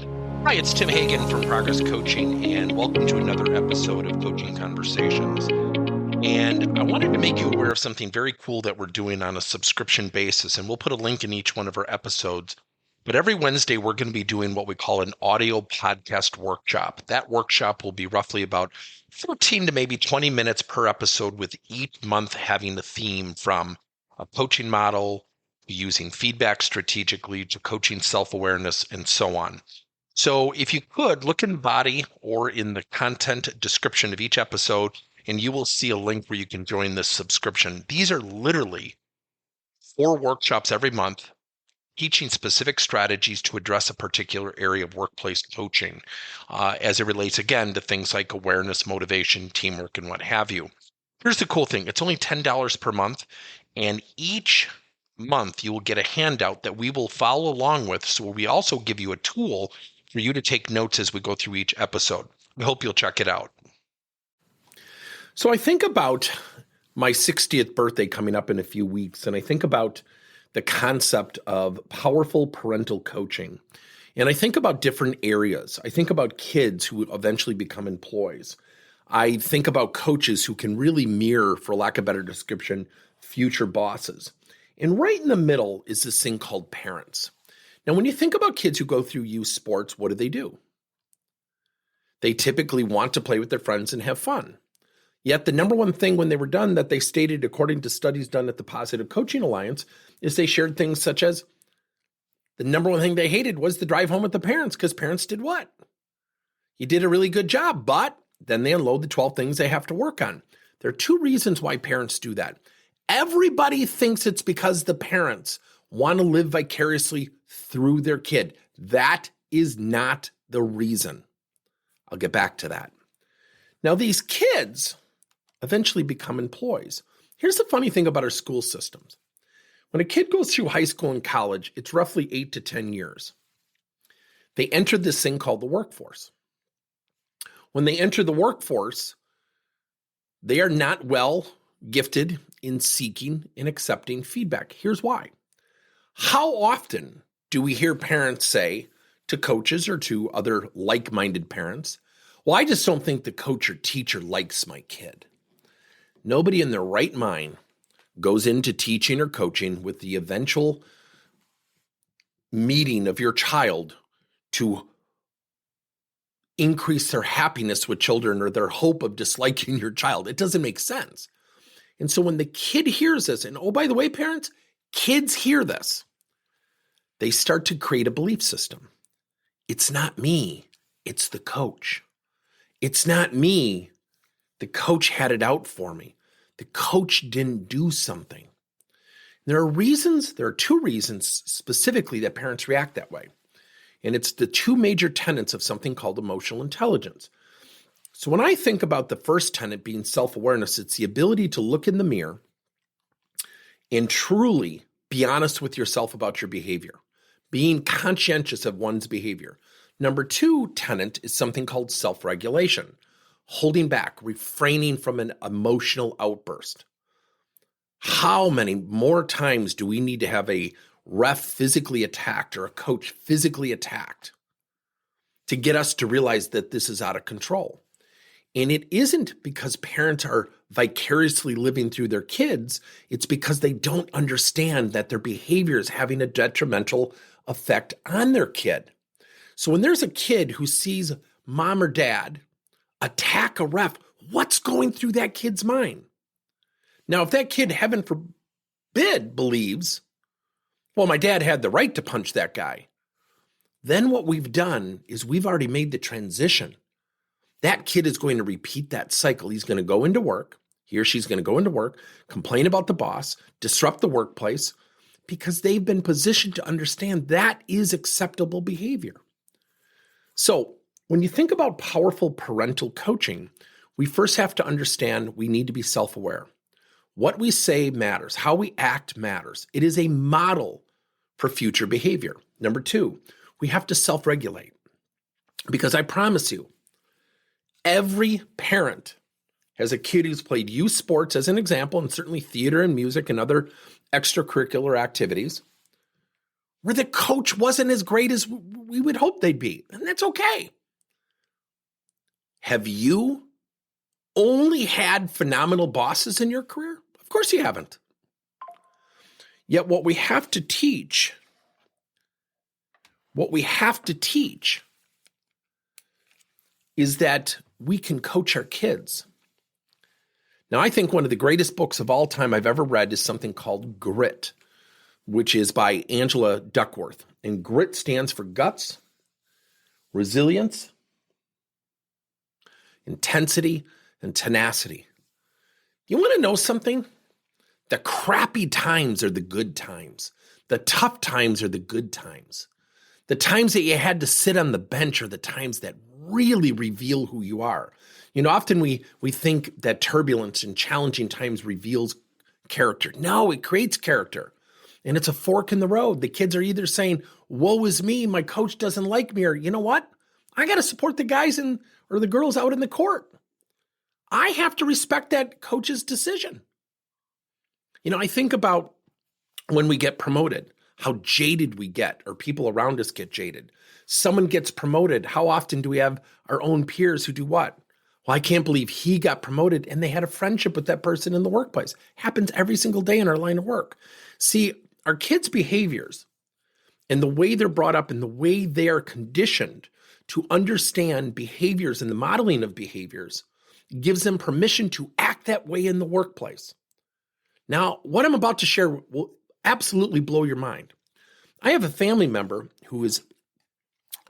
Hi, it's Tim Hagen from Progress Coaching, and welcome to another episode of Coaching Conversations. And I wanted to make you aware of something very cool that we're doing on a subscription basis, and we'll put a link in each one of our episodes. But every Wednesday, we're going to be doing what we call an audio podcast workshop. That workshop will be roughly about 14 to maybe 20 minutes per episode, with each month having a theme from a coaching model, using feedback strategically, to coaching self-awareness, and so on. So if you could, look in the body or in the content description of each episode, and you will see a link where you can join this subscription. These are literally 4 workshops every month, teaching specific strategies to address a particular area of workplace coaching, as it relates, again, to things like awareness, motivation, teamwork, and what have you. Here's the cool thing. It's only $10 per month, and each month you will get a handout that we will follow along with. So we also give you a tool for you to take notes as we go through each episode. We hope you'll check it out. So I think about my 60th birthday coming up in a few weeks, and I think about the concept of powerful parental coaching. And I think about different areas. I think about kids who eventually become employees. I think about coaches who can really mirror, for lack of a better description, future bosses. And right in the middle is this thing called parents. Now, when you think about kids who go through youth sports, what do? They typically want to play with their friends and have fun. Yet the number one thing when they were done that they stated, according to studies done at the Positive Coaching Alliance, is they shared things such as the number one thing they hated was the drive home with the parents, because parents did what? You did a really good job, but then they unload the 12 things they have to work on. There are 2 reasons why parents do that. Everybody thinks it's because the parents want to live vicariously through their kid. That is not the reason. I'll get back to that. Now, these kids eventually become employees. Here's the funny thing about our school systems. When a kid goes through high school and college, it's roughly 8 to 10 years. They enter this thing called the workforce. When they enter the workforce, they are not well gifted in seeking and accepting feedback. Here's why. How often do we hear parents say to coaches or to other like-minded parents, well, I just don't think the coach or teacher likes my kid. Nobody in their right mind goes into teaching or coaching with the eventual meeting of your child to increase their happiness with children or their hope of disliking your child. It doesn't make sense. And so when the kid hears this, and oh, by the way, parents, kids hear this, they start to create a belief system. It's not me, it's the coach. It's not me, the coach had it out for me. The coach didn't do something. There are 2 reasons specifically that parents react that way. And it's the 2 major tenets of something called emotional intelligence. So when I think about the first tenet being self-awareness, it's the ability to look in the mirror and truly be honest with yourself about your behavior, being conscientious of one's behavior. Number 2 tenet is something called self-regulation, holding back, refraining from an emotional outburst. How many more times do we need to have a ref physically attacked or a coach physically attacked to get us to realize that this is out of control? And it isn't because parents are vicariously living through their kids. It's because they don't understand that their behavior is having a detrimental effect on their kid. So when there's a kid who sees mom or dad attack a ref, what's going through that kid's mind? Now, if that kid, heaven forbid, believes, well, my dad had the right to punch that guy, then what we've done is we've already made the transition. That kid is going to repeat that cycle. He's going to go into work. He or she's going to go into work, complain about the boss, disrupt the workplace, because they've been positioned to understand that is acceptable behavior. So when you think about powerful parental coaching, we first have to understand we need to be self-aware. What we say matters. How we act matters. It is a model for future behavior. Number 2, we have to self-regulate. Because I promise you, every parent has a kid who's played youth sports as an example, and certainly theater and music and other extracurricular activities, where the coach wasn't as great as we would hope they'd be. And that's okay. Have you only had phenomenal bosses in your career? Of course you haven't. Yet what we have to teach is that we can coach our kids. Now, I think one of the greatest books of all time I've ever read is something called Grit, which is by Angela Duckworth. And grit stands for guts, resilience, intensity, and tenacity. You want to know something? The crappy times are the good times. The tough times are the good times. The times that you had to sit on the bench are the times that really reveal who you are. Often we think that turbulence and challenging times reveals character. No, it creates character. And it's a fork in the road. The kids are either saying, woe is me, my coach doesn't like me, or you know what? I got to support the guys or the girls out in the court. I have to respect that coach's decision. I think about when we get promoted, how jaded we get, or people around us get jaded. Someone gets promoted. How often do we have our own peers who do what? Well, I can't believe he got promoted and they had a friendship with that person in the workplace. Happens every single day in our line of work. See, our kids' behaviors and the way they're brought up and the way they are conditioned to understand behaviors and the modeling of behaviors gives them permission to act that way in the workplace. Now, what I'm about to share will absolutely blow your mind. I have a family member who is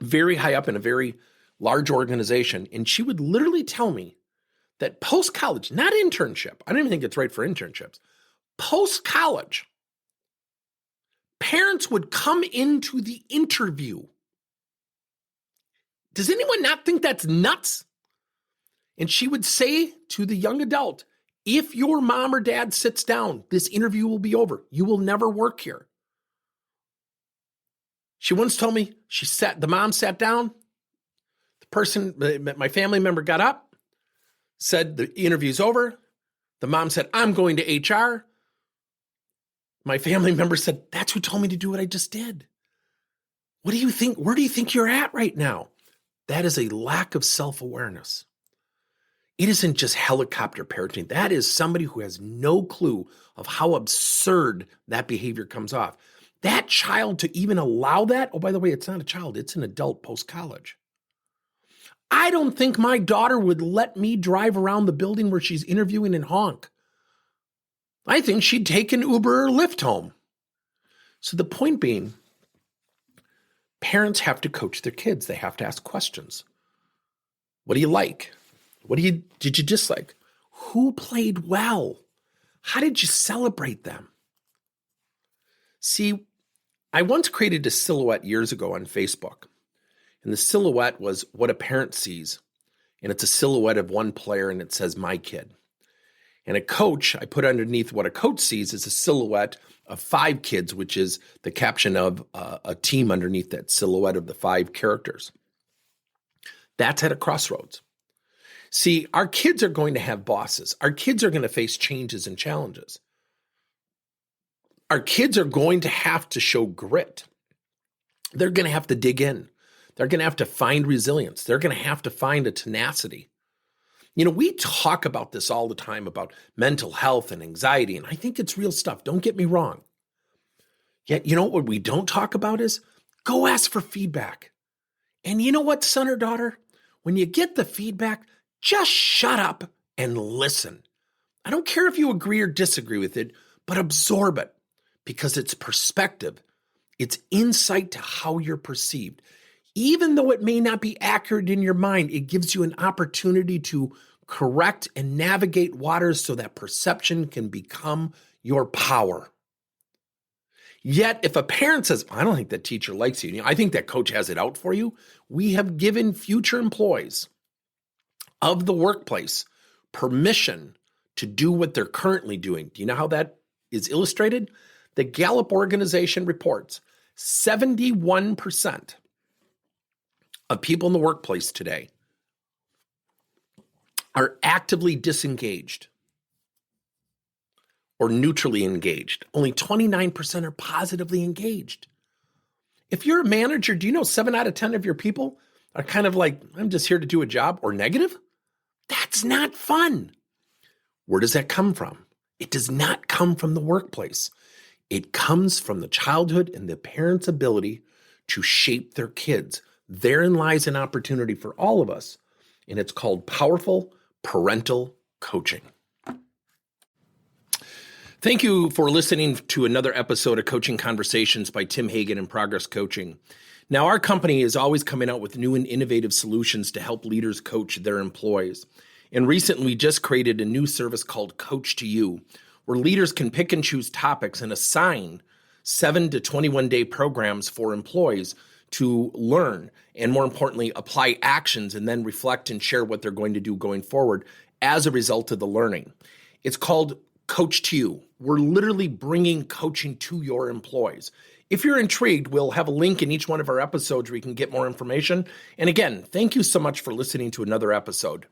very high up in a very large organization, and she would literally tell me that post-college, not internship, I don't even think it's right for internships, post-college, parents would come into the interview. Does anyone not think that's nuts? And she would say to the young adult, if your mom or dad sits down, this interview will be over. You will never work here. She once told me the mom sat down, my family member got up, said the interview's over. The mom said, I'm going to HR. My family member said, that's who told me to do what I just did. What do you think? Where do you think you're at right now? That is a lack of self-awareness. It isn't just helicopter parenting. That is somebody who has no clue of how absurd that behavior comes off. That child to even allow that, oh, by the way, it's not a child, it's an adult post-college. I don't think my daughter would let me drive around the building where she's interviewing and honk. I think she'd take an Uber or Lyft home. So the point being, parents have to coach their kids. They have to ask questions. What do you like? What did you dislike? Who played well? How did you celebrate them? See, I once created a silhouette years ago on Facebook. And the silhouette was what a parent sees. And it's a silhouette of one player and it says, my kid. And a coach, I put underneath what a coach sees is a silhouette of 5 kids, which is the caption of a team underneath that silhouette of the 5 characters. That's at a crossroads. See, our kids are going to have bosses. Our kids are going to face changes and challenges. Our kids are going to have to show grit. They're going to have to dig in. They're going to have to find resilience. They're going to have to find a tenacity. We talk about this all the time about mental health and anxiety, and I think it's real stuff. Don't get me wrong. Yet, what we don't talk about is go ask for feedback. And you know what, son or daughter? When you get the feedback, just shut up and listen. I don't care if you agree or disagree with it, but absorb it because it's perspective. It's insight to how you're perceived. Even though it may not be accurate in your mind, it gives you an opportunity to correct and navigate waters so that perception can become your power. Yet, if a parent says, I don't think that teacher likes you, I think that coach has it out for you, we have given future employees of the workplace permission to do what they're currently doing. Do you know how that is illustrated? The Gallup organization reports 71% of people in the workplace today are actively disengaged or neutrally engaged. Only 29% are positively engaged. If you're a manager, do you know 7 out of 10 of your people are kind of like, I'm just here to do a job, or negative? That's not fun. Where does that come from? It does not come from the workplace. It comes from the childhood and the parent's ability to shape their kids. Therein lies an opportunity for all of us, and it's called powerful parental coaching. Thank you for listening to another episode of Coaching Conversations by Tim Hagen and Progress Coaching. Now, our company is always coming out with new and innovative solutions to help leaders coach their employees. And recently, we just created a new service called Coach to You, where leaders can pick and choose topics and assign 7 to 21-day programs for employees to learn and, more importantly, apply actions and then reflect and share what they're going to do going forward as a result of the learning. It's called Coach to You. We're literally bringing coaching to your employees. If you're intrigued, we'll have a link in each one of our episodes where you can get more information. And again, thank you so much for listening to another episode.